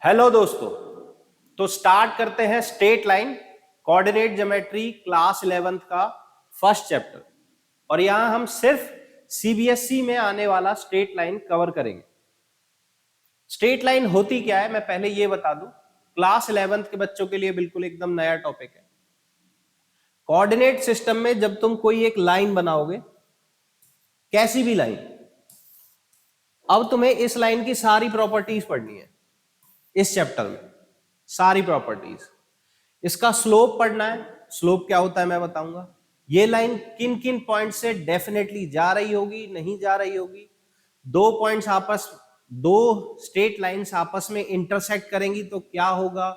Hello दोस्तों। तो start करते हैं straight line coordinate geometry class 11th का फर्स्ट चैप्टर। और यहां हम सिर्फ सीबीएसई में आने वाला स्ट्रेट लाइन कवर करेंगे। स्ट्रेट लाइन होती क्या है मैं पहले ये बता दूं, क्लास 11th के बच्चों के लिए बिल्कुल एकदम नया टॉपिक है। कोऑर्डिनेट सिस्टम में जब तुम कोई एक लाइन बनाओगे, कैसी भी लाइन, अब तुम्हें इस लाइन की सारी प्रॉपर्टीज पढ़नी है इस चैप्टर में, सारी प्रॉपर्टीज। इसका स्लोप पढ़ना है, स्लोप क्या होता है मैं बताऊंगा। ये लाइन किन किन पॉइंट से डेफिनेटली जा रही होगी, नहीं जा रही होगी। दो स्ट्रेट लाइंस आपस में इंटरसेक्ट करेंगी तो क्या होगा,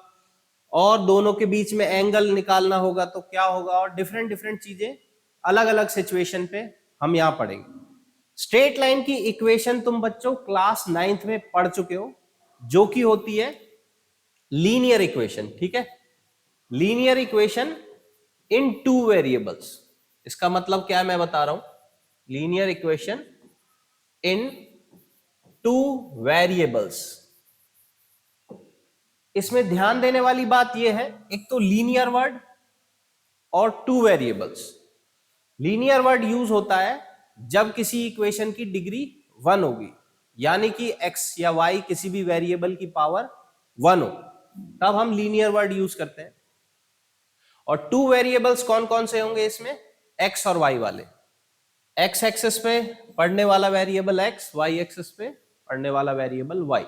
और दोनों के बीच में एंगल निकालना होगा तो क्या होगा, और डिफरेंट डिफरेंट चीजें अलग अलग सिचुएशन पे हम यहां पढ़ेंगे। स्ट्रेट लाइन की इक्वेशन तुम बच्चों क्लास 9th में पढ़ चुके हो, जो कि होती है लीनियर इक्वेशन। ठीक है, linear equation in two variables. इसका मतलब क्या है मैं बता रहा हूं, linear equation in two variables. इसमें ध्यान देने वाली बात यह है, एक तो लीनियर वर्ड और two variables. Linear word use होता है जब किसी इक्वेशन की डिग्री 1 होगी, यानी कि x या y किसी भी वेरिएबल की पावर 1 हो, तब हम लीनियर वर्ड यूज करते हैं। और टू वेरिएबल्स कौन कौन से होंगे इसमें, x और y वाले। x एक्सिस पे पढ़ने वाला वेरिएबल x, y एक्सिस पे पढ़ने वाला वेरिएबल y।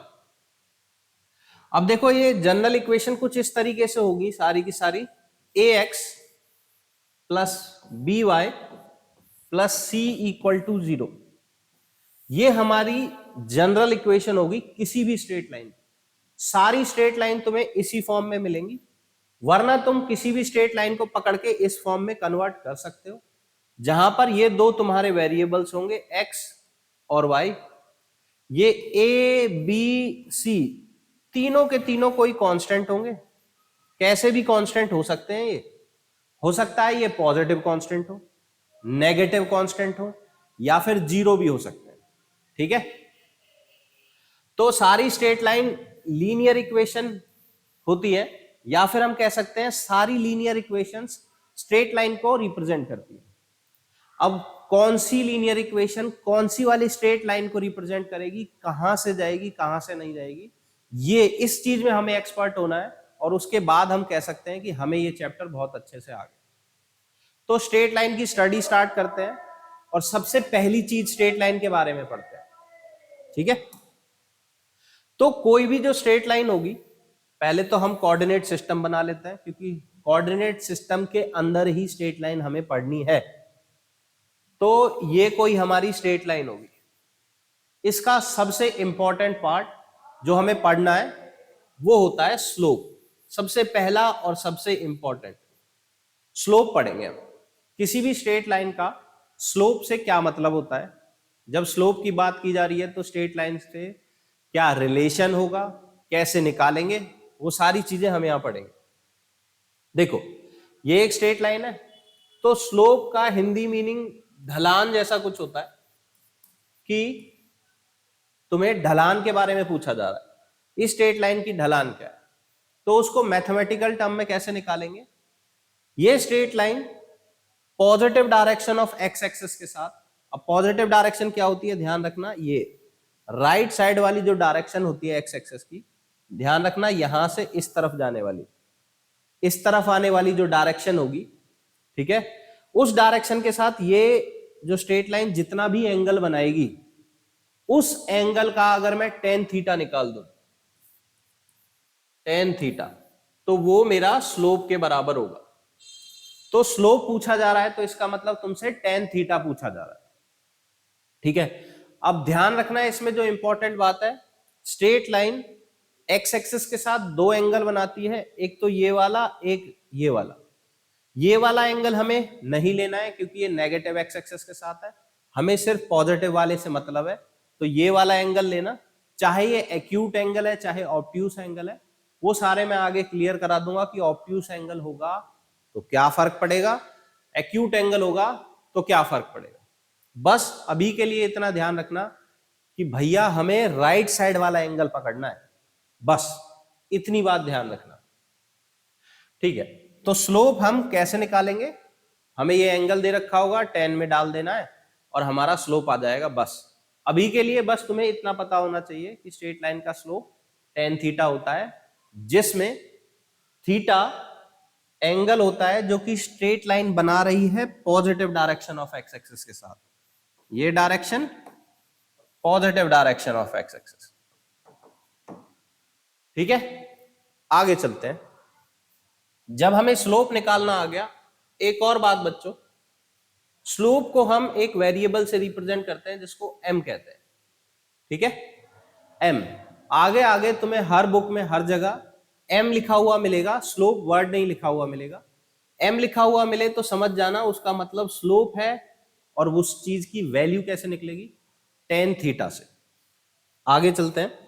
अब देखो ये जनरल इक्वेशन कुछ इस तरीके से होगी सारी की सारी, ax plus by plus C equal to 0। ये हमारी जनरल इक्वेशन होगी किसी भी स्ट्रेट लाइन। सारी स्ट्रेट लाइन तुम्हें इसी फॉर्म में मिलेंगी, वरना तुम किसी भी स्ट्रेट लाइन को पकड़ के इस फॉर्म में कन्वर्ट कर सकते हो, जहां पर ये दो तुम्हारे वेरिएबल्स होंगे x और y। ये a b c तीनों के तीनों कोई कांस्टेंट होंगे। कैसे भी कांस्टेंट हो सकते हैं, ये हो सकता है ये पॉजिटिव कांस्टेंट हो, नेगेटिव कांस्टेंट हो, या फिर जीरो भी हो सकते हैं। ठीक है, तो सारी स्ट्रेट लाइन लीनियर इक्वेशन होती है, या फिर हम कह सकते हैं सारी लीनियर इक्वेशंस स्ट्रेट लाइन को रिप्रेजेंट करती है। अब कौन सी लीनियर इक्वेशन कौन सी वाली स्ट्रेट लाइन को रिप्रेजेंट करेगी, कहां से जाएगी कहां से नहीं जाएगी, ये इस चीज में हमें एक्सपर्ट होना है, और उसके बाद हम कह सकते हैं कि हमें ये चैप्टर बहुत अच्छे से आ गया। तो स्ट्रेट लाइन की स्टडी स्टार्ट करते हैं, और सबसे पहली चीज स्ट्रेट लाइन के बारे में पढ़ते हैं। ठीक है, तो कोई भी जो स्ट्रेट लाइन होगी, पहले तो हम कोऑर्डिनेट सिस्टम बना लेते हैं, क्योंकि कोऑर्डिनेट सिस्टम के अंदर ही स्ट्रेट लाइन हमें पढ़नी है। तो ये कोई हमारी स्ट्रेट लाइन होगी। इसका सबसे इंपॉर्टेंट पार्ट जो हमें पढ़ना है वो होता है स्लोप। सबसे पहला और सबसे इंपॉर्टेंट स्लोप पढ़ेंगे हम। किसी भी स्ट्रेट लाइन का स्लोप से क्या मतलब होता है, जब स्लोप की बात की जा रही है तो स्ट्रेट लाइन से क्या रिलेशन होगा, कैसे निकालेंगे, वो सारी चीजें हम यहां पढ़ेंगे। देखो ये एक स्ट्रेट लाइन है, तो स्लोप का हिंदी मीनिंग ढलान जैसा कुछ होता है, कि तुम्हें ढलान के बारे में पूछा जा रहा है, इस स्ट्रेट लाइन की ढलान क्या है, तो उसको मैथमेटिकल टर्म में कैसे निकालेंगे। ये straight line positive direction of x axis के साथ, अब पॉजिटिव डायरेक्शन क्या होती है ध्यान रखना, ये राइट साइड वाली जो डायरेक्शन होती है एक्स एक्सिस की, ध्यान रखना यहां से इस तरफ जाने वाली, इस तरफ आने वाली जो डायरेक्शन होगी, ठीक है, उस डायरेक्शन के साथ ये जो स्ट्रेट लाइन जितना भी एंगल बनाएगी, उस एंगल का अगर मैं टेन थीटा निकाल दूं, टेन थीटा, तो वो मेरा स्लोप के बराबर होगा। तो स्लोप पूछा जा रहा है तो इसका मतलब तुमसे टेन थीटा पूछा जा रहा है। ठीक है, अब ध्यान रखना है इसमें जो इंपॉर्टेंट बात है, स्ट्रेट लाइन एक्स एक्सिस के साथ दो एंगल बनाती है, एक तो ये वाला, एक ये वाला। ये वाला एंगल हमें नहीं लेना है क्योंकि ये नेगेटिव एक्स एक्सिस के साथ है, हमें सिर्फ पॉजिटिव वाले से मतलब है। तो ये वाला एंगल लेना, चाहे ये एक्यूट एंगल है चाहे ऑब्ट्यूस एंगल है, वो सारे मैं आगे क्लियर करा दूंगा कि ऑब्ट्यूस एंगल होगा तो क्या फर्क पड़ेगा, एक्यूट एंगल होगा तो क्या फर्क पड़ेगा। बस अभी के लिए इतना ध्यान रखना कि भैया हमें राइट साइड वाला एंगल पकड़ना है, बस इतनी बात ध्यान रखना, ठीक है। तो स्लोप हम कैसे निकालेंगे, हमें ये एंगल दे रखा होगा, tan में डाल देना है और हमारा स्लोप आ जाएगा। बस अभी के लिए बस तुम्हें इतना पता होना चाहिए कि स्ट्रेट लाइन का स्लोप tan थीटा होता है, जिसमें थीटा एंगल होता है जो कि स्ट्रेट लाइन बना रही है positive direction of x axis के साथ। ये direction positive direction of x axis, ठीक है। आगे चलते हैं। जब हमें स्लोप निकालना आ गया, एक और बात बच्चों, स्लोप को हम एक वेरिएबल से रिप्रेजेंट करते हैं जिसको m कहते हैं, ठीक है। m आगे आगे तुम्हें हर बुक में हर जगह m लिखा हुआ मिलेगा, स्लोप वर्ड नहीं लिखा हुआ मिलेगा। m लिखा हुआ मिले तो समझ जाना उसका मतलब स्लोप है, और उस चीज की वैल्यू कैसे निकलेगी, tan थीटा से। आगे चलते हैं।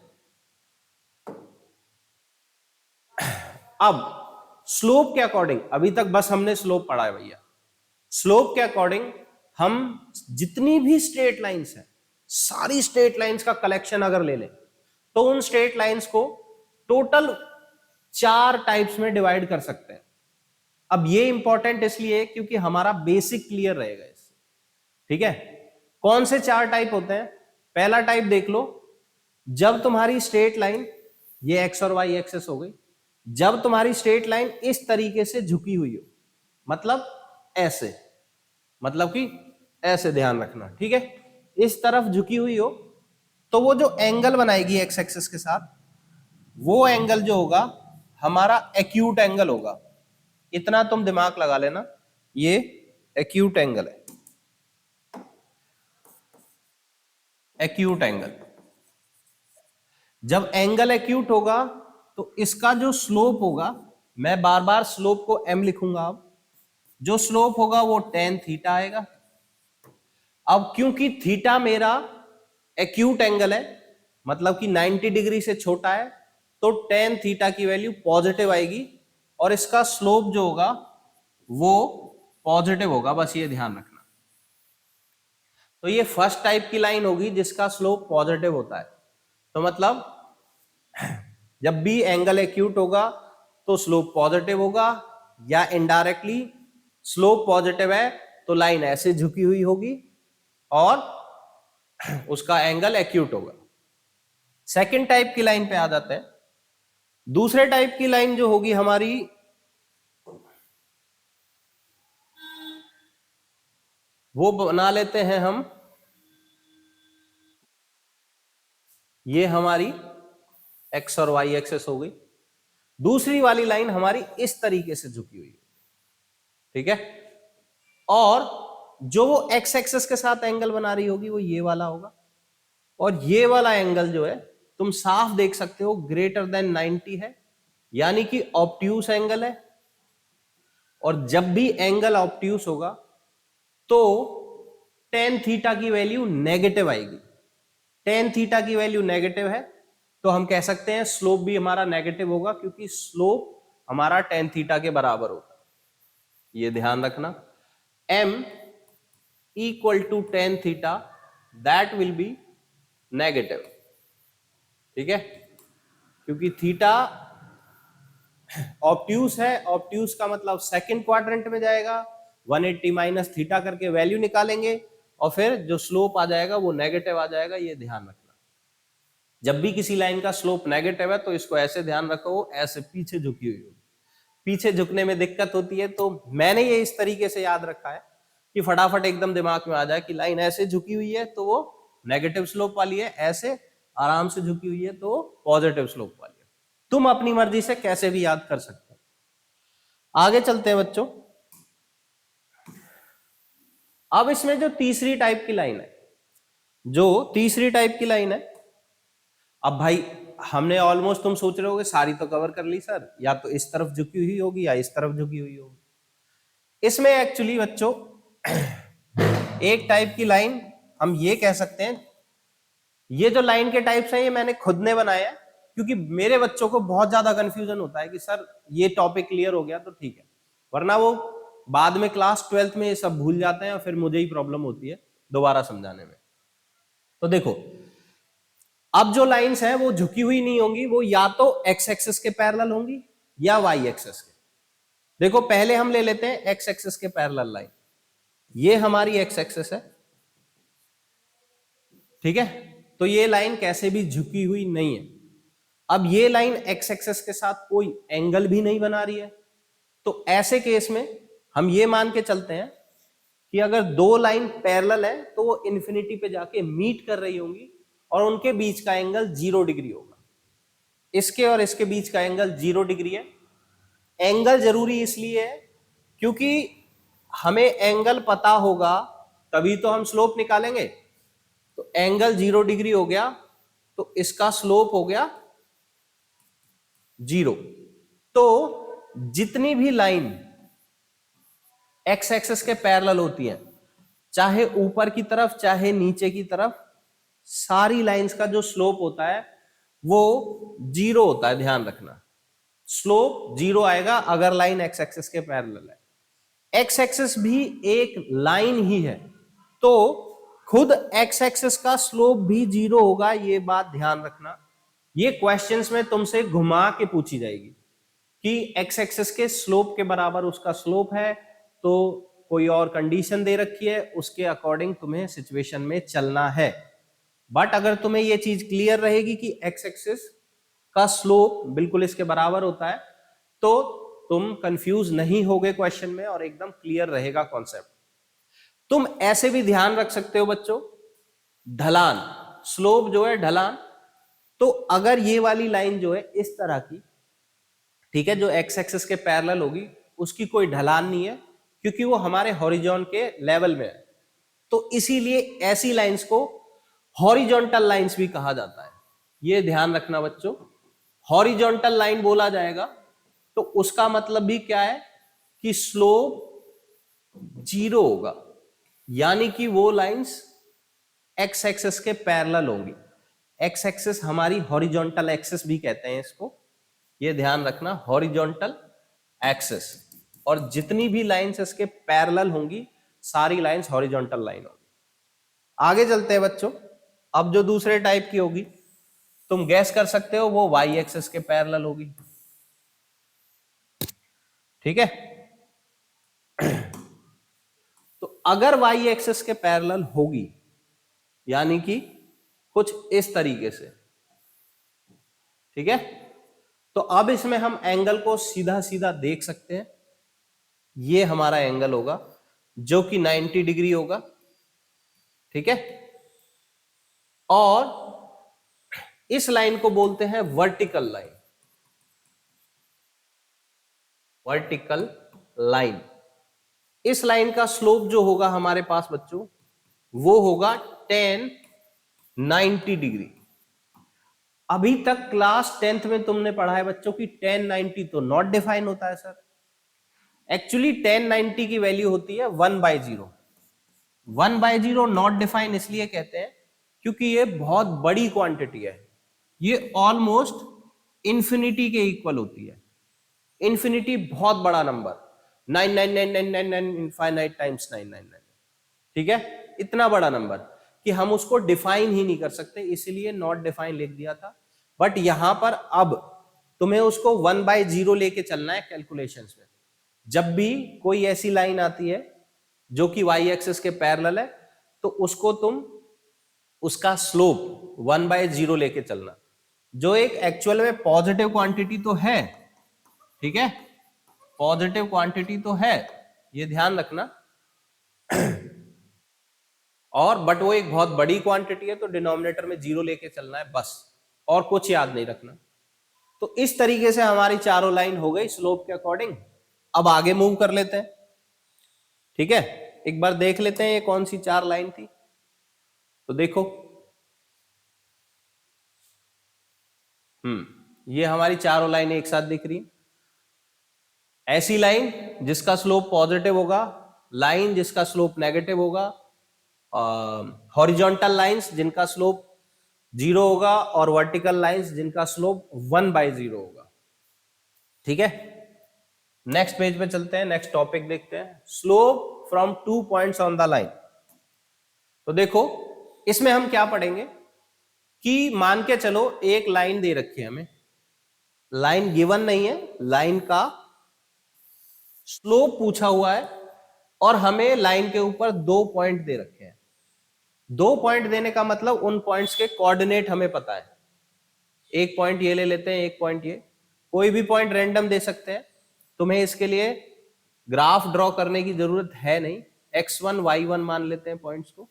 अब स्लोप के अकॉर्डिंग, अभी तक बस हमने स्लोप पढ़ा है भैया, स्लोप के अकॉर्डिंग हम जितनी भी स्ट्रेट लाइंस हैं, सारी स्ट्रेट लाइंस का कलेक्शन अगर ले लें तो उन स्ट्रेट लाइंस को टोटल 4 टाइप्स में डिवाइड कर सकते हैं। अब ये इंपॉर्टेंट इसलिए क्योंकि हमारा बेसिक क्लियर रहेगा इससे, ठीक है। कौन से 4 टाइप होते हैं, पहला टाइप देख लो, जब तुम्हारी स्ट्रेट लाइन, ये एक्स और वाई एक्सेस हो गई, जब तुम्हारी स्ट्रेट लाइन इस तरीके से झुकी हुई हो, मतलब ऐसे, मतलब कि ऐसे, ध्यान रखना, ठीक है, इस तरफ झुकी हुई हो, तो वो जो एंगल बनाएगी एक्स एक्सिस के साथ, वो एंगल जो होगा हमारा एक्यूट एंगल होगा। इतना तुम दिमाग लगा लेना, ये एक्यूट एंगल है, एक्यूट एंगल। जब एंगल एक्यूट होगा तो इसका जो स्लोप होगा, मैं बार बार स्लोप को m लिखूंगा, अब जो स्लोप होगा वो tan थीटा आएगा। अब क्योंकि थीटा मेरा एक्यूट एंगल है, मतलब कि 90 डिग्री से छोटा है, तो tan थीटा की वैल्यू पॉजिटिव आएगी और इसका स्लोप जो होगा वो पॉजिटिव होगा, बस ये ध्यान रखना। तो ये फर्स्ट टाइप की लाइन होगी जिसका स्लोप पॉजिटिव होता है। तो मतलब जब भी एंगल एक्यूट होगा तो स्लोप पॉजिटिव होगा, या इनडायरेक्टली स्लोप पॉजिटिव है तो लाइन ऐसे झुकी हुई होगी और उसका एंगल एक्यूट होगा। सेकंड टाइप की लाइन पे आ जाते हैं। दूसरे टाइप की लाइन जो होगी हमारी, वो बना लेते हैं हम, ये हमारी एक्स और वाई एक्सेस हो गई। दूसरी वाली लाइन हमारी इस तरीके से झुकी हुई है, ठीक है, और जो वो एक्स एक्सेस के साथ एंगल बना रही होगी वो ये वाला होगा, और ये वाला एंगल जो है तुम साफ देख सकते हो ग्रेटर देन 90 है, यानी कि ऑब्ट्यूस एंगल है। और जब भी एंगल ऑब्ट्यूस होगा तो tan थीटा की वैल्यू नेगेटिव आएगी। tan थीटा की वैल्यू नेगेटिव है तो हम कह सकते हैं स्लोप भी हमारा नेगेटिव होगा, क्योंकि स्लोप हमारा tan थीटा के बराबर होता है, ये ध्यान रखना। m equal to tan theta, that will be negative, ठीक है, क्योंकि थीटा ऑब्ट्यूस है, ऑब्ट्यूस का मतलब सेकंड क्वाड्रेंट में जाएगा, 180 माइनस थीटा करके वैल्यू निकालेंगे और फिर जो स्लोप आ जाएगा वो नेगेटिव आ जाएगा, ये ध्यान रखना। जब भी किसी लाइन का स्लोप नेगेटिव है तो इसको ऐसे ध्यान रखो, ऐसे पीछे झुकी हुई होगी। पीछे झुकने में दिक्कत होती है, तो मैंने ये इस तरीके से याद रखा है कि फटाफट एकदम दिमाग में आ जाए कि लाइन ऐसे झुकी हुई है तो वो नेगेटिव स्लोप वाली है, ऐसे आराम से झुकी हुई है तो वो पॉजिटिव स्लोप वाली है। तुम अपनी मर्जी से कैसे भी याद कर सकते हो। आगे चलते हैं बच्चों। अब इसमें जो तीसरी टाइप की लाइन है, जो तीसरी टाइप की लाइन है, अब भाई हमने ऑलमोस्ट, तुम सोच रहे होगे सारी तो कवर कर ली सर, या तो इस तरफ झुकी हुई होगी या इस तरफ झुकी हुई होगी। इसमें एक्चुअली बच्चों एक टाइप की लाइन हम ये कह सकते हैं, ये जो लाइन के टाइप्स हैं ये मैंने खुद ने बनाया है, क्योंकि मेरे बच्चों को बहुत ज्यादा कंफ्यूजन होता है कि सर ये टॉपिक क्लियर हो गया तो ठीक है, वरना वो बाद में क्लास 12th में ये सब भूल जाते हैं और फिर मुझे ही प्रॉब्लम होती है दोबारा समझाने में। तो देखो, अब जो लाइंस हैं वो झुकी हुई नहीं होंगी, वो या तो एक्स एक्सिस के पैरेलल होंगी या वाई एक्सिस के। देखो पहले हम ले लेते हैं एक्स एक्सिस के पैरेलल लाइन, ये हमारी एक्स एक्सिस है, ठीक है। तो ये लाइन कैसे भी झुकी हुई नहीं है। अब ये लाइन एक्स एक्सिस के साथ कोई एंगल भी नहीं बना रही है, तो ऐसे केस में हम ये मान के चलते हैं कि अगर दो लाइन पैरेलल है तो वो इन्फिनिटी पे जाके मीट कर रही होंगी और उनके बीच का एंगल 0 डिग्री होगा। इसके और इसके बीच का एंगल 0 डिग्री है। एंगल जरूरी इसलिए है क्योंकि हमें एंगल पता होगा तभी तो हम स्लोप निकालेंगे। तो एंगल 0 डिग्री हो गया तो इसका स्लोप हो गया 0। तो जितनी भी लाइन एक्स एक्सिस के पैरेलल होती हैं, चाहे ऊपर की तरफ चाहे नीचे की तरफ, सारी लाइंस का जो स्लोप होता है वो 0 होता है। ध्यान रखना, स्लोप 0 आएगा अगर लाइन एक्स एक्सिस के पैरेलल है। एक्स एक्सिस भी एक लाइन ही है, तो खुद एक्स एक्सिस का स्लोप भी 0 होगा। ये बात ध्यान रखना, ये क्वेश्चंस में तुमसे घुमा के पूछी जाएगी कि एक्स एक्सिस के स्लोप के बराबर उसका स्लोप है, तो कोई और कंडीशन दे रखी है, उसके अकॉर्डिंग तुम्हें सिचुएशन में चलना है। बट अगर तुम्हें यह चीज क्लियर रहेगी कि एक्स एक्सिस का स्लोप बिल्कुल इसके बराबर होता है, तो तुम कंफ्यूज नहीं होगे क्वेश्चन में और एकदम क्लियर रहेगा कॉन्सेप्ट। तुम ऐसे भी ध्यान रख सकते हो बच्चों, ढलान, स्लोप जो है ढलान, तो अगर ये वाली लाइन जो है इस तरह की, ठीक है, जो एक्स एक्सिस के पैरेलल होगी, उसकी कोई ढलान नहीं है क्योंकि वो हमारे हॉरिजॉन के लेवल में है। तो इसीलिए ऐसी लाइंस को हॉरिजॉन्टल लाइंस भी कहा जाता है। ये ध्यान रखना बच्चों, हॉरिजॉन्टल लाइन बोला जाएगा तो उसका मतलब भी क्या है कि स्लोप 0 होगा, यानी कि वो लाइंस एक्स एक्सिस के पैरेलल होंगी। एक्स एक्सिस हमारी हॉरिजॉन्टल एक्सिस भी कहते हैं इसको, ये ध्यान रखना, हॉरिजॉन्टल एक्सिस। और जितनी भी लाइंस इसके पैरेलल होंगी सारी लाइंस हॉरिजॉन्टल लाइन होंगी। आगे चलते हैं बच्चों, अब जो दूसरे टाइप की होगी तुम गैस कर सकते हो, वो वाई एक्सिस के पैरेलल होगी, ठीक है। तो अगर वाई एक्सिस के पैरेलल होगी यानी कि कुछ इस तरीके से, ठीक है, तो अब इसमें हम एंगल को सीधा सीधा देख सकते हैं। ये हमारा एंगल होगा जो कि 90 डिग्री होगा, ठीक है। और इस लाइन को बोलते हैं वर्टिकल लाइन, वर्टिकल लाइन। इस लाइन का स्लोप जो होगा हमारे पास बच्चों वो होगा 1090 डिग्री। अभी तक क्लास 10th में तुमने पढ़ा है बच्चों कि 1090 तो नॉट डिफाइन होता है सर। एक्चुअली 1090 की वैल्यू होती है 1/0। 1/0 नॉट डिफाइन इसलिए कहते हैं क्योंकि ये बहुत बड़ी क्वांटिटी है, ये ऑलमोस्ट इंफिनिटी के इक्वल होती है। इंफिनिटी बहुत बड़ा नंबर, 99999 इनफाइनाइट टाइम्स 999, ठीक है, इतना बड़ा नंबर कि हम उसको डिफाइन ही नहीं कर सकते, इसलिए नॉट डिफाइन लिख दिया था। बट यहां पर अब तुम्हें उसको 1/0 लेके चलना है कैलकुलेशंस में। जब भी कोई ऐसी लाइन आती है जो कि वाई एक्सिस के पैरेलल है, तो उसको तुम उसका स्लोप 1/0 लेके चलना, जो एक एक्चुअल में पॉजिटिव क्वांटिटी तो है, ठीक है, पॉजिटिव क्वांटिटी तो है, ये ध्यान रखना। और बट वो एक बहुत बड़ी क्वांटिटी है, तो डिनोमिनेटर में 0 लेके चलना है बस, और कुछ याद नहीं रखना। तो इस तरीके से हमारी चारों लाइन हो गई स्लोप के अकॉर्डिंग। अब आगे मूव कर लेते हैं, ठीक है। एक बार देख लेते हैं ये कौन सी 4 लाइन थी। तो देखो, ये हमारी चारों लाइन एक साथ दिख रही है। ऐसी लाइन जिसका स्लोप पॉजिटिव होगा, लाइन जिसका स्लोप नेगेटिव होगा, हॉरिजॉन्टल लाइंस जिनका स्लोप 0 होगा, और वर्टिकल लाइंस जिनका स्लोप 1/0 होगा, ठीक है। नेक्स्ट पेज पे चलते हैं, नेक्स्ट टॉपिक देखते हैं, slope from 2 points on the line. तो देखो इसमें हम क्या पढ़ेंगे कि मान के चलो एक लाइन दे रखी है हमें, लाइन गिवन नहीं है, लाइन का स्लोप पूछा हुआ है और हमें लाइन के ऊपर 2 पॉइंट दे रखे हैं। 2 पॉइंट देने का मतलब उन पॉइंट्स के कोऑर्डिनेट हमें पता है। एक पॉइंट ये ले लेते हैं, एक पॉइंट ये, कोई भी पॉइंट रैंडम दे सकते हैं। तुम्हें इसके लिए ग्राफ ड्रॉ करने की जरूरत है नहीं। x1 y1 मान लेते हैं पॉइंट्स को।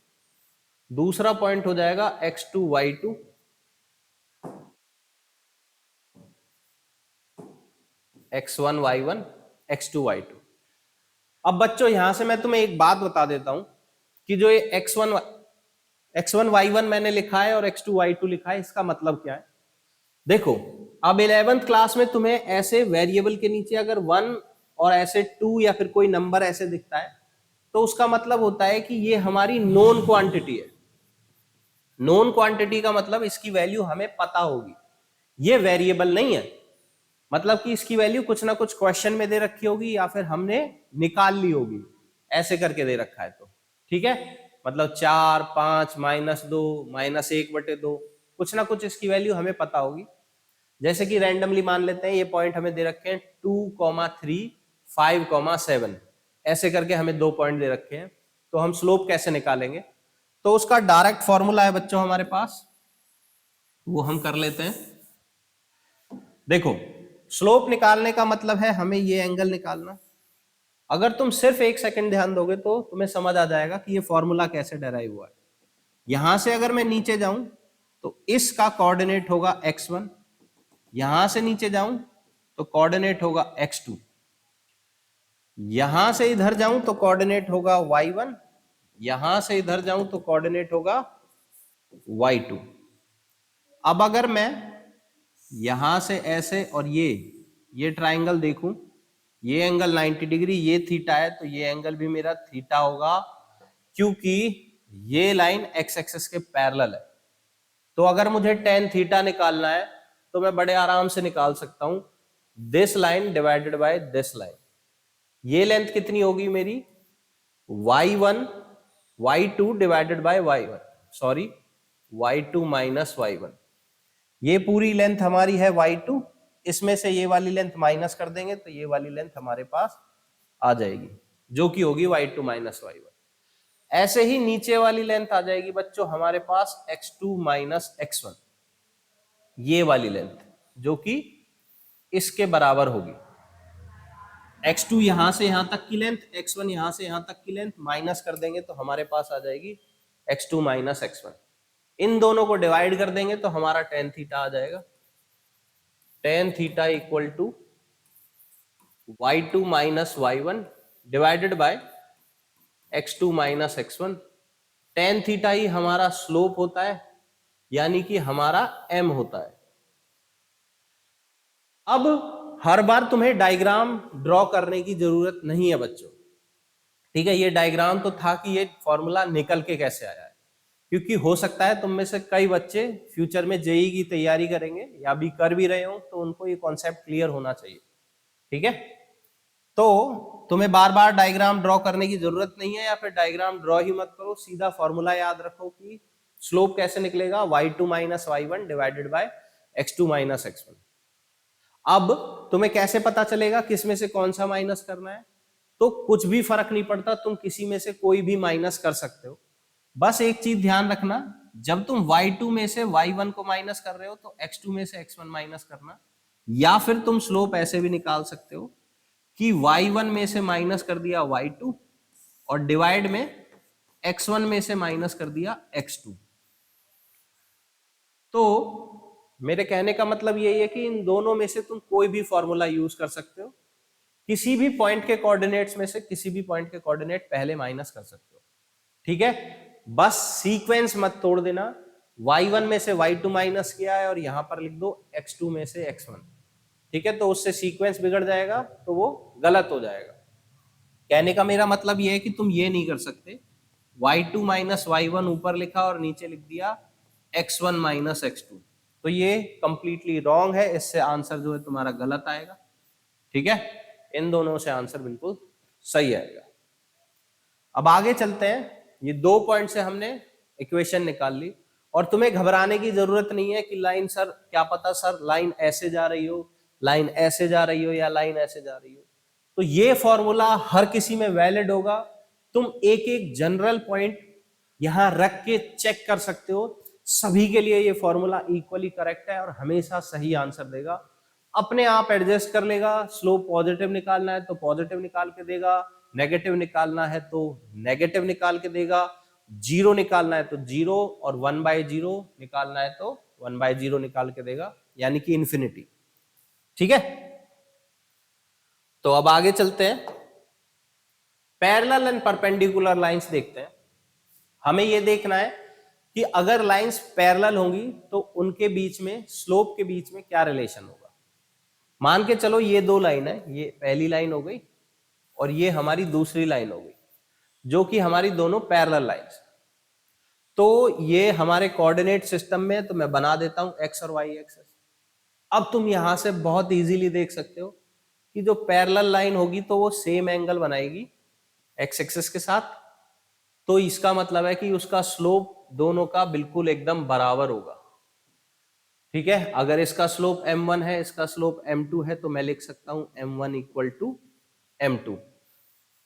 दूसरा पॉइंट हो जाएगा x2 y2, x1 y1 x2 y2। अब बच्चों यहां से मैं तुम्हें एक बात बता देता हूं कि जो ये x1 y1 मैंने लिखा है और x2 y2 लिखा है, इसका मतलब क्या है। देखो, अब 11th क्लास में तुम्हें ऐसे वेरिएबल के नीचे अगर 1 और ऐसे 2 या फिर कोई नंबर ऐसे दिखता है तो उसका मतलब होता है कि ये हमारी नोन क्वांटिटी है। नोन क्वांटिटी का मतलब इसकी वैल्यू हमें पता होगी, ये वेरिएबल नहीं है। मतलब कि इसकी वैल्यू कुछ ना कुछ क्वेश्चन में दे रखी होगी या फिर हमने निकाल ली होगी, ऐसे करके दे रखा है तो ठीक है। मतलब 4, 5, -2, -1/2, कुछ ना कुछ इसकी वैल्यू हमें पता होगी। जैसे कि रैंडमली मान लेते हैं ये पॉइंट हमें दे रखे हैं 2, 3, 5, 7, ऐसे करके हमें 2 पॉइंट दे रखे हैं। तो हम स्लोप कैसे निकालेंगे, तो उसका डायरेक्ट फॉर्मूला है बच्चों हमारे पास, वो हम कर लेते हैं। देखो, स्लोप निकालने का मतलब है हमें ये एंगल निकालना। अगर तुम सिर्फ 1 सेकंड ध्यान दोगे तो तुम्हें समझ आ जाएगा कि ये फॉर्मूला कैसे डेराइव हुआ है। यहां से अगर मैं नीचे जाऊं तो इसका कोऑर्डिनेट होगा x1, यहां से नीचे जाऊं तो कोऑर्डिनेट होगा x2, यहां से इधर जाऊं तो कोऑर्डिनेट होगा y1, यहां से इधर जाऊं तो कोऑर्डिनेट होगा y2। अब अगर मैं यहां से ऐसे और ये ट्राइंगल देखूं, ये एंगल 90 डिग्री, ये थीटा है, तो ये एंगल भी मेरा थीटा होगा क्योंकि ये लाइन x एक्सिस के पैरेलल है। तो अगर मुझे tan थीटा निकालना है तो मैं बड़े आराम से निकाल सकता हूं, this line divided by this line. ये लेंथ कितनी होगी मेरी, y1 y2 divided by y1, sorry y2 minus y1। ये पूरी लेंथ हमारी है y2, इसमें से ये वाली लेंथ माइनस कर देंगे तो ये वाली लेंथ हमारे पास आ जाएगी जो कि होगी y2 माइनस y1। ऐसे ही नीचे वाली लेंथ आ जाएगी बच्चों हमारे पास x2 माइनस x1, ये वाली लेंथ जो कि इसके बराबर होगी। x2 यहां से यहां तक की लेंथ, x1 यहां से यहां तक की लेंथ, माइनस कर देंगे तो हमारे पास आ जाएगी x2 माइनस x1। इन दोनों को डिवाइड कर देंगे तो हमारा tan थीटा आ जाएगा। tan theta equal to y2 minus y1 divided by x2 minus x1। tan theta ही हमारा स्लोप होता है, यानी कि हमारा m होता है। अब हर बार तुम्हें डायग्राम ड्रॉ करने की जरूरत नहीं है बच्चों, ठीक है। ये डायग्राम तो था कि ये फॉर्मूला निकल के कैसे आया है, क्योंकि हो सकता है तुम में से कई बच्चे फ्यूचर में जेईई की तैयारी करेंगे या भी कर भी रहे हो, तो उनको ये कॉन्सेप्ट क्लियर होना चाहिए, ठीक है। तो तुम्हें बार बार डायग्राम ड्रॉ करने की जरूरत नहीं है, या फिर डायग्राम ड्रॉ ही मत करो, सीधा फॉर्मूला याद रखो कि स्लोप कैसे निकलेगा, y2 minus y1 divided by x2 minus x1। अब तुम्हें कैसे पता चलेगा किस में से कौन सा माइनस करना है, तो कुछ भी फर्क नहीं पड़ता, तुम किसी में से कोई भी माइनस कर सकते हो। बस एक चीज ध्यान रखना, जब तुम y2 में से y1 को माइनस कर रहे हो तो x2 में से x1 माइनस करना, या फिर तुम स्लोप ऐसे भी निकाल सकते हो कि y1 में से माइनस कर दिया y2 और डिवाइड में x1 में से माइनस कर दिया x2। तो मेरे कहने का मतलब यही है कि इन दोनों में से तुम कोई भी फॉर्मूला यूज कर सकते हो, किसी भी पॉइंट के कोऑर्डिनेट्स में से किसी भी पॉइंट के कोऑर्डिनेट पहले माइनस कर सकते हो, ठीक है। बस सीक्वेंस मत तोड़ देना, y1 में से y2 माइनस किया है और यहां पर लिख दो x2 में से x1, ठीक है। तो उससे सीक्वेंस बिगड़ जाएगा, तो वो गलत हो जाएगा। कहने का मेरा मतलब ये है कि तुम ये नहीं कर सकते y2 माइनस y1 ऊपर लिखा और नीचे लिख दिया x1 माइनस x2, तो ये कंप्लीटली रॉन्ग है, इससे आंसर जो है तुम्हारा गलत आएगा, ठीक है। इन दोनों से आंसर बिल्कुल सही आएगा। अब आगे चलते हैं, ये 2 पॉइंट से हमने इक्वेशन निकाल ली और तुम्हें घबराने की जरूरत नहीं है कि लाइन सर क्या पता सर लाइन ऐसे जा रही हो, लाइन ऐसे जा रही हो या लाइन ऐसे जा रही हो। तो ये फॉर्मूला हर किसी में वैलिड होगा। तुम एक एक जनरल पॉइंट यहां रख के चेक कर सकते हो, सभी के लिए ये फॉर्मूला इक्वली करेक्ट है और हमेशा सही आंसर देगा। अपने आप एडजस्ट कर लेगा। स्लोप पॉजिटिव निकालना है तो पॉजिटिव निकाल के देगा, नेगेटिव निकालना है तो नेगेटिव निकाल के देगा, जीरो निकालना है तो जीरो, और 1/0 निकालना है तो 1/0 निकाल के देगा, यानी कि इंफिनिटी। ठीक है, तो अब आगे चलते हैं, पैरेलल एंड परपेंडिकुलर लाइंस देखते हैं। हमें यह देखना है कि अगर लाइंस पैरेलल होंगी तो उनके बीच में, स्लोप के बीच में क्या रिलेशन होगा। मान के चलो ये दो लाइन है, ये पहली लाइन हो गई और ये हमारी दूसरी लाइन हो गई, जो कि हमारी दोनों पैरेलल लाइंस। तो ये हमारे कोऑर्डिनेट सिस्टम में, तो मैं बना देता हूं एक्स और वाई एक्सेस। अब तुम यहां से बहुत इजीली देख सकते हो कि जो पैरेलल लाइन होगी तो वो सेम एंगल बनाएगी एक्स एक्सिस के साथ, तो इसका मतलब है कि उसका स्लोप दोनों का बिल्कुल एकदम बराबर होगा। ठीक है, अगर इसका स्लोप m1 है, इसका स्लोप m2 है, तो मैं लिख सकता हूं m1 इक्वल टू m2।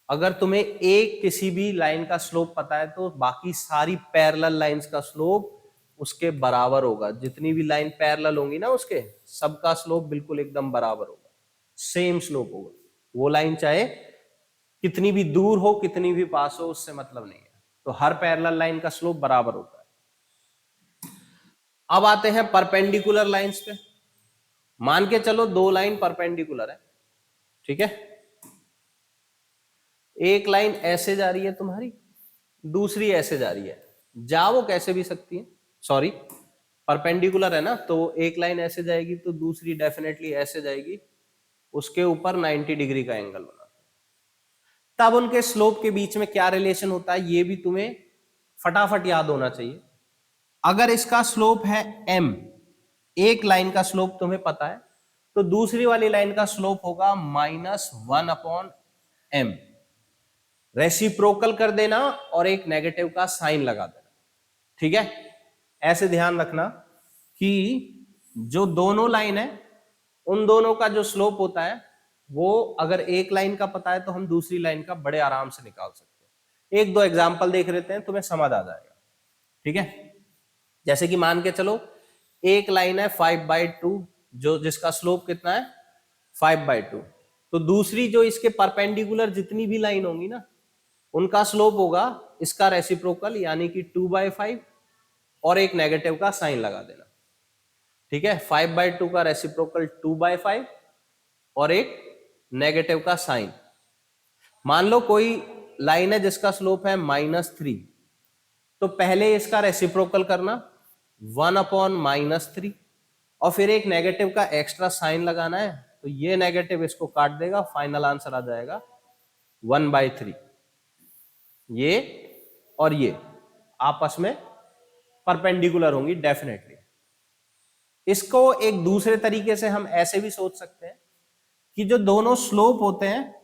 अगर तुम्हें एक किसी भी लाइन का स्लोप पता है तो बाकी सारी पैरेलल लाइंस का स्लोप उसके बराबर होगा। जितनी भी लाइन पैरेलल होंगी ना उसके सबका स्लोप बिल्कुल एकदम बराबर होगा, सेम स्लोप होगा। वो लाइन चाहे कितनी भी दूर हो, कितनी भी पास हो, उससे मतलब नहीं है। तो हर पैरेलल लाइन का स्लोप बराबर होता है। अब आते हैं परपेंडिकुलर लाइंस पे। मान के चलो दो लाइन परपेंडिकुलर है, ठीक है, एक लाइन ऐसे जा रही है तुम्हारी, दूसरी ऐसे जा रही है, जा वो कैसे भी सकती है, सॉरी परपेंडिकुलर है ना, तो एक लाइन ऐसे जाएगी तो दूसरी डेफिनेटली ऐसे जाएगी, उसके ऊपर 90 डिग्री का एंगल बना। तब उनके स्लोप के बीच में क्या रिलेशन होता है ये भी तुम्हें फटाफट याद होना चाहिए। अगर इसका स्लोप है m, एक लाइन का स्लोप तुम्हें पता है, तो दूसरी वाली लाइन का स्लोप होगा -1/m। रेसिप्रोकल कर देना और एक नेगेटिव का साइन लगा देना। ठीक है, ऐसे ध्यान रखना कि जो दोनों लाइन है उन दोनों का जो स्लोप होता है वो अगर एक लाइन का पता है तो हम दूसरी लाइन का बड़े आराम से निकाल सकते हैं। एक दो एग्जांपल देख लेते हैं, तुम्हें समझ आ जाएगा। ठीक है, जैसे कि मान के चलो एक लाइन है 5/2, जो जिसका स्लोप कितना है 5/2, तो दूसरी जो इसके परपेंडिकुलर जितनी भी लाइन होंगी ना उनका स्लोप होगा इसका रेसिप्रोकल, यानी कि 2/5 और एक नेगेटिव का साइन लगा देना। ठीक है, 5/2 का रेसिप्रोकल 2/5 और एक नेगेटिव का साइन। मान लो कोई लाइन है जिसका स्लोप है -3, तो पहले इसका रेसिप्रोकल करना 1/-3 और फिर एक नेगेटिव का एक्स्ट्रा साइन लगाना है, तो ये नेगेटिव इसको काट देगा, फाइनल आंसर आ जाएगा 1/3। ये और ये आपस में परपेंडिकुलर होंगी डेफिनेटली। इसको एक दूसरे तरीके से हम ऐसे भी सोच सकते हैं कि जो दोनों स्लोप होते हैं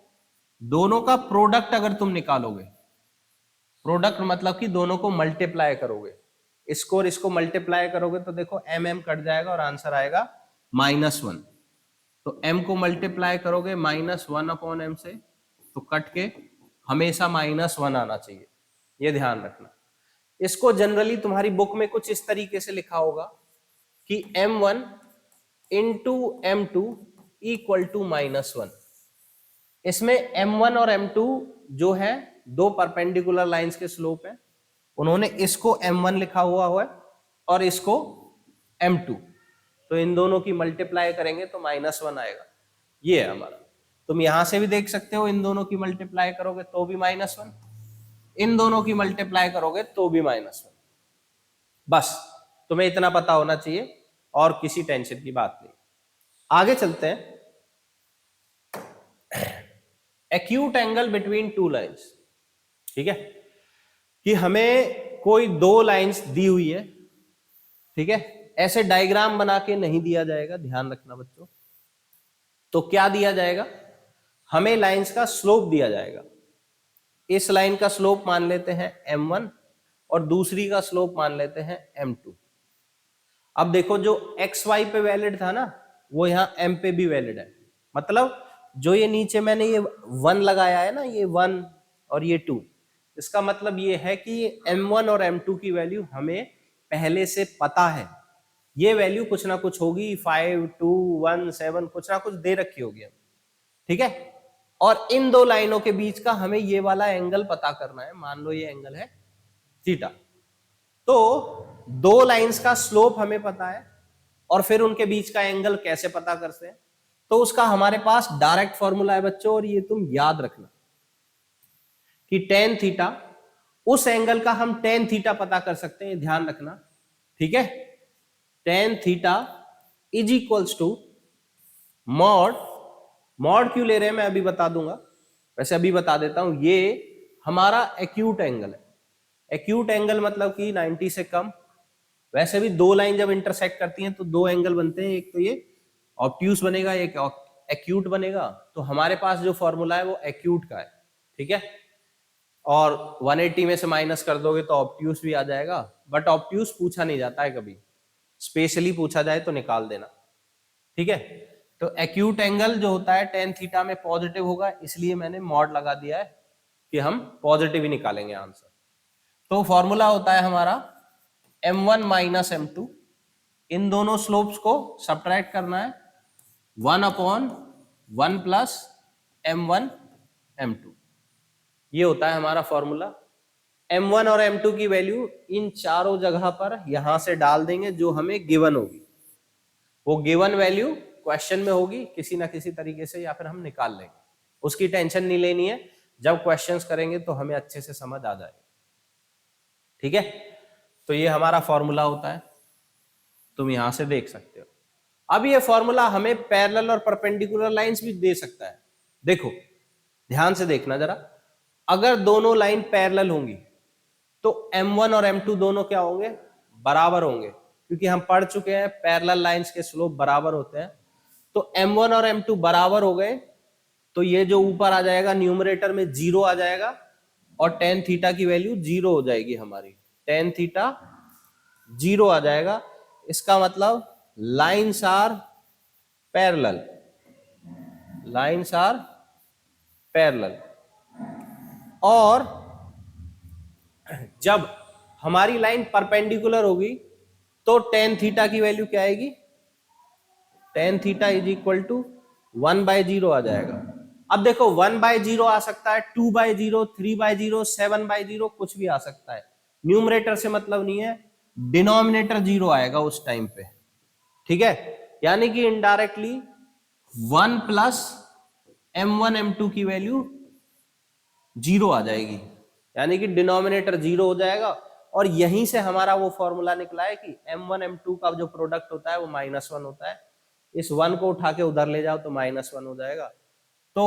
दोनों का प्रोडक्ट अगर तुम निकालोगे, प्रोडक्ट मतलब कि दोनों को मल्टीप्लाई करोगे, इसको और इसको मल्टीप्लाई करोगे तो देखो m कट जाएगा और आंसर आएगा -1। तो m को मल्टीप्लाई करोगे -1/m से, तो कट के हमेशा -1 आना चाहिए, ये ध्यान रखना। इसको जनरली तुम्हारी बुक में कुछ इस तरीके से लिखा होगा कि m1 into m2 equal to -1। इसमें m1 और m2 जो है दो परपेंडिकुलर लाइंस के स्लोप है, उन्होंने इसको m1 लिखा हुआ है और इसको m2, तो इन दोनों की मल्टीप्लाई करेंगे तो -1 आएगा। ये है हमारा। तुम यहां से भी देख सकते हो, इन दोनों की मल्टीप्लाई करोगे तो भी -1, इन दोनों की मल्टीप्लाई करोगे तो भी -1। बस तुम्हें इतना पता होना चाहिए और किसी टेंशन की बात नहीं। आगे चलते हैं, acute angle between two lines. ठीक है, कि हमें कोई दो लाइंस दी हुई है, ठीक है, ऐसे डायग्राम बना के नहीं दिया जाएगा, ध्यान रखना बच्चों। तो क्या दिया जाएगा, हमें लाइंस का स्लोप दिया जाएगा। इस लाइन का स्लोप मान लेते हैं m1 और दूसरी का स्लोप मान लेते हैं m2। अब देखो जो xy पे वैलिड था ना वो यहाँ m पे भी वैलिड है, मतलब जो ये नीचे मैंने ये 1 लगाया है ना, ये 1 और ये 2, इसका मतलब ये है कि m1 और m2 की वैल्यू हमें पहले से पता है। ये वैल्यू कुछ ना कुछ होगी, 5 2 1 7 कुछ ना कुछ दे रखी होगी हमें, ठीक है। और इन दो लाइनों के बीच का हमें ये वाला एंगल पता करना है, मान लो ये एंगल है थीटा। तो दो लाइंस का स्लोप हमें पता है और फिर उनके बीच का एंगल कैसे पता करते हैं, तो उसका हमारे पास डायरेक्ट फॉर्मूला है बच्चों, और ये तुम याद रखना कि टेन थीटा, उस एंगल का हम टेन थीटा पता कर सकते हैं, ध्यान रखना, ठीक है। Tan theta is equals to mod, mod क्यों ले रहे हैं मैं अभी बता दूंगा, वैसे अभी बता देता हूं, ये हमारा एक्यूट एंगल है। एक्यूट एंगल मतलब कि 90 से कम। वैसे भी दो लाइन जब इंटरसेक्ट करती हैं तो दो एंगल बनते हैं, एक तो ये ऑब्ट्यूस बनेगा, एक एक्यूट बनेगा। तो हमारे पास जो फॉर्मूला है वो एक्यूट का है, ठीक है। और 180 में से माइनस कर दोगे तो ऑब्ट्यूस भी आ जाएगा, बट ऑब्ट्यूस पूछा नहीं जाता है कभी, स्पेशली पूछा जाए तो निकाल देना, ठीक है। तो एक्यूट एंगल जो होता है टेन थीटा में पॉजिटिव होगा, इसलिए मैंने मॉड लगा दिया है कि हम पॉजिटिव ही निकालेंगे आंसर। तो फॉर्मूला होता है हमारा m1 माइनस m2, इन दोनों स्लोप्स को सब्ट्रैक्ट करना है, 1/1 प्लस m1 m2, ये होता है हमारा फॉर्मूला। m1 और m2 की वैल्यू इन चारों जगह पर यहां से डाल देंगे जो हमें गिवन होगी, वो गिवन वैल्यू क्वेश्चन में होगी किसी ना किसी तरीके से, या फिर हम निकाल लेंगे, उसकी टेंशन नहीं लेनी है, जब क्वेश्चंस करेंगे तो हमें अच्छे से समझ आ जाएगा, ठीक है। तो ये हमारा फॉर्मूला होता है, तुम यहां से देख सकते हो। अब ये फॉर्मूला हमें पैरेलल और परपेंडिकुलर लाइंस भी दे सकता है। देखो ध्यान से देखना जरा, अगर दोनों लाइन पैरेलल होंगी तो m1 और m2 दोनों क्या होंगे, बराबर होंगे, क्योंकि हम पढ़ चुके हैं पैरेलल लाइंस के स्लोप बराबर होते हैं। तो m1 और m2 बराबर हो गए तो ये जो ऊपर आ जाएगा न्यूमरेटर में 0 आ जाएगा, और टेन थीटा की वैल्यू 0 हो जाएगी हमारी, टेन थीटा 0 आ जाएगा। इसका मतलब lines are parallel, lines are parallel. और जब हमारी लाइन परपेंडिकुलर होगी तो टेन थीटा की वैल्यू क्या आएगी, tan theta is equal to 1/0 आ जाएगा। अब देखो 1/0 आ सकता है, 2/0, 3/0, 7/0, कुछ भी आ सकता है, न्यूमरेटर से मतलब नहीं है, डिनोमिनेटर 0 आएगा उस टाइम पे, ठीक है। यानी कि इनडायरेक्टली 1 प्लस m1 m2 की वैल्यू 0 आ जाएगी, यानी कि डिनोमिनेटर 0 हो जाएगा। और यहीं से हमारा वो फॉर्मूला निकला है कि m1 m2 का जो प्रोडक्ट होता है वो -1 होता है, इस 1 को उठा के उधर ले जाओ तो -1 हो जाएगा। तो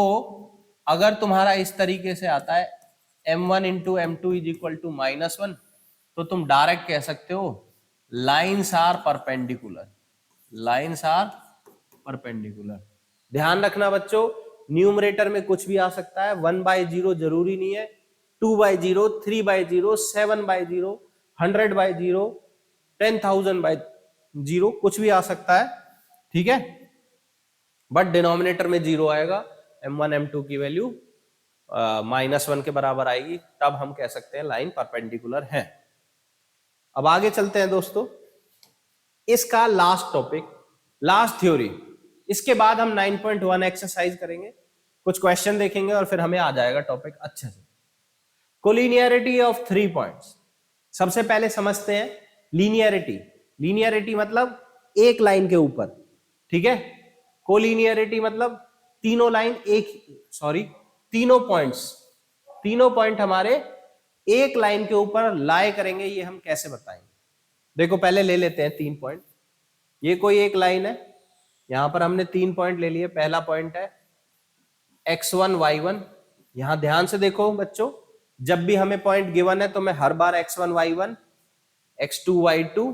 अगर तुम्हारा इस तरीके से आता है m1 into m2 is equal to -1, तो तुम डायरेक्ट कह सकते हो lines are perpendicular, lines are perpendicular. ध्यान रखना बच्चों, न्यूमरेटर में कुछ भी आ सकता है, 1/0 जरूरी नहीं है, 2/0, 3/0, 7/0, 100/0, 10,000/0, कुछ भी आ सकता है, ठीक है। बट डिनोमिनेटर में 0 आएगा, m1 m2 की वैल्यू -1 के बराबर आएगी, तब हम कह सकते हैं लाइन परपेंडिकुलर है। अब आगे चलते हैं दोस्तों, इसका लास्ट टॉपिक, लास्ट थ्योरी, इसके बाद हम 9.1 एक्सरसाइज करेंगे, कुछ क्वेश्चन देखेंगे और फिर हमें आ जाएगा टॉपिक अच्छे से। Collinearity of 3 points. सबसे पहले समझते हैं लीनियरिटी। लीनियरिटी मतलब एक लाइन के ऊपर, ठीक है। कोलिनियरिटी मतलब तीनों लाइन तीनों पॉइंट्स, तीनों पॉइंट हमारे एक लाइन के ऊपर लाए करेंगे, ये हम कैसे बताएंगे। देखो पहले ले लेते हैं 3 पॉइंट, ये कोई एक लाइन है, यहां पर हमने 3 पॉइंट ले लिए। पहला पॉइंट है x1 y1, यहां ध्यान से देखो बच्चों, जब भी हमें पॉइंट गिवन है तो मैं हर बार x1 y1, x2 y2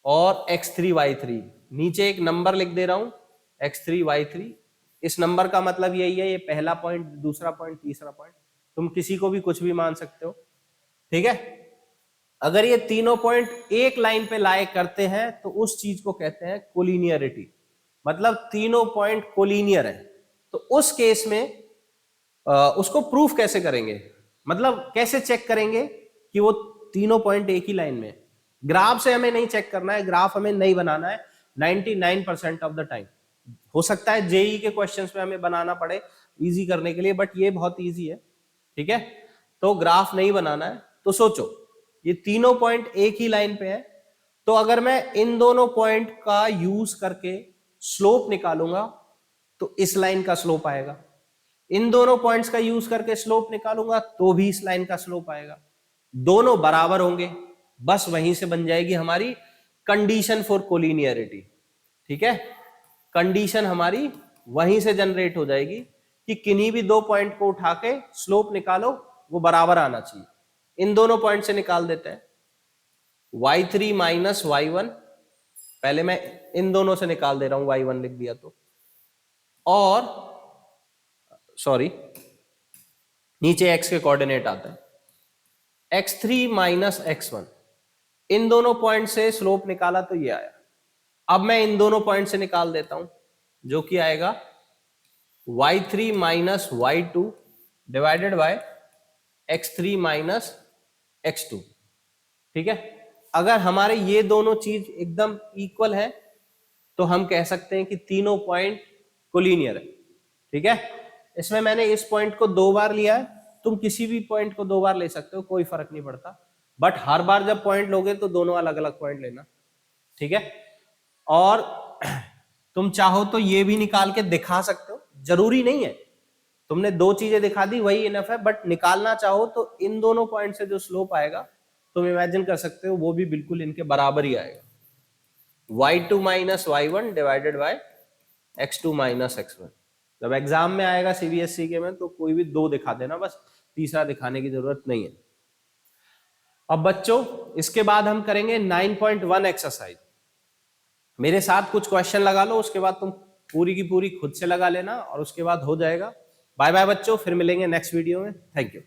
और x3 y3, नीचे एक नंबर लिख दे रहा हूं x3 y3। इस नंबर का मतलब यही है, ये पहला पॉइंट, दूसरा पॉइंट, तीसरा पॉइंट, तुम किसी को भी कुछ भी मान सकते हो। ठीक है। अगर ये तीनों पॉइंट एक लाइन पे लाए करते हैं तो उस चीज को कहते हैं कोलिनियरिटी, मतलब तीनों पॉइंट कोलिनियर है। तो उस केस में उसको प्रूफ कैसे करेंगे, मतलब कैसे चेक करेंगे कि वो तीनों पॉइंट एक ही लाइन में। ग्राफ से हमें नहीं चेक करना है, ग्राफ हमें नहीं बनाना है 99% ऑफ द टाइम। हो सकता है जेई के क्वेश्चंस में हमें बनाना पड़े इजी करने के लिए, बट ये बहुत इजी है, ठीक है। तो ग्राफ नहीं बनाना है। तो सोचो ये तीनों पॉइंट एक ही लाइन पे है, तो अगर मैं इन दोनों पॉइंट का यूज करके स्लोप निकालूंगा तो इस लाइन का स्लोप आएगा, इन दोनों पॉइंट्स का यूज करके स्लोप निकालूंगा तो भी इस लाइन का स्लोप आएगा, दोनों बराबर होंगे। बस वहीं से बन जाएगी हमारी कंडीशन फॉर कोलिनियरिटी, ठीक है। कंडीशन हमारी वहीं से जनरेट हो जाएगी कि किन्हीं भी दो पॉइंट को उठा के स्लोप निकालो, वो बराबर आना चाहिए। इन दोनों पॉइंट से निकाल देते हैं y3 माइनस y1, पहले मैं इन दोनों से निकाल दे रहा हूं, y1 लिख दिया तो, और सॉरी नीचे x के कोऑर्डिनेट आते हैं, x3 माइनस x1, इन दोनों पॉइंट से स्लोप निकाला तो ये आया। अब मैं इन दोनों पॉइंट से निकाल देता हूं, जो कि आएगा y3 minus y2 divided by x3 minus x2, ठीक है। अगर हमारे ये दोनों चीज एकदम इक्वल है तो हम कह सकते हैं कि तीनों पॉइंट कोलिनियर है, ठीक है। इसमें मैंने इस पॉइंट को दो बार लिया है, तुम किसी भी पॉइंट को दो बार ले सकते हो, कोई फर्क नहीं पड़ता, बट हर बार जब पॉइंट लोगे तो दोनों अलग अलग पॉइंट लेना, ठीक है। और तुम चाहो तो ये भी निकाल के दिखा सकते हो, जरूरी नहीं है, तुमने दो चीजें दिखा दी वही इनफ है, बट निकालना चाहो तो इन दोनों पॉइंट से जो स्लोप आएगा तुम इमेजिन कर सकते हो वो भी बिल्कुल इनके बराबर ही आएगा, y2 minus y1 divided by x2 minus x1। जब एग्जाम में आएगा सीबीएसई के में तो कोई भी दो दिखा देना, बस तीसरा दिखाने की जरूरत नहीं है। अब बच्चों इसके बाद हम करेंगे 9.1 एक्सरसाइज। मेरे साथ कुछ क्वेश्चन लगा लो, उसके बाद तुम पूरी की पूरी खुद से लगा लेना और उसके बाद हो जाएगा। बाय बाय बच्चों, फिर मिलेंगे नेक्स्ट वीडियो में। Thank you.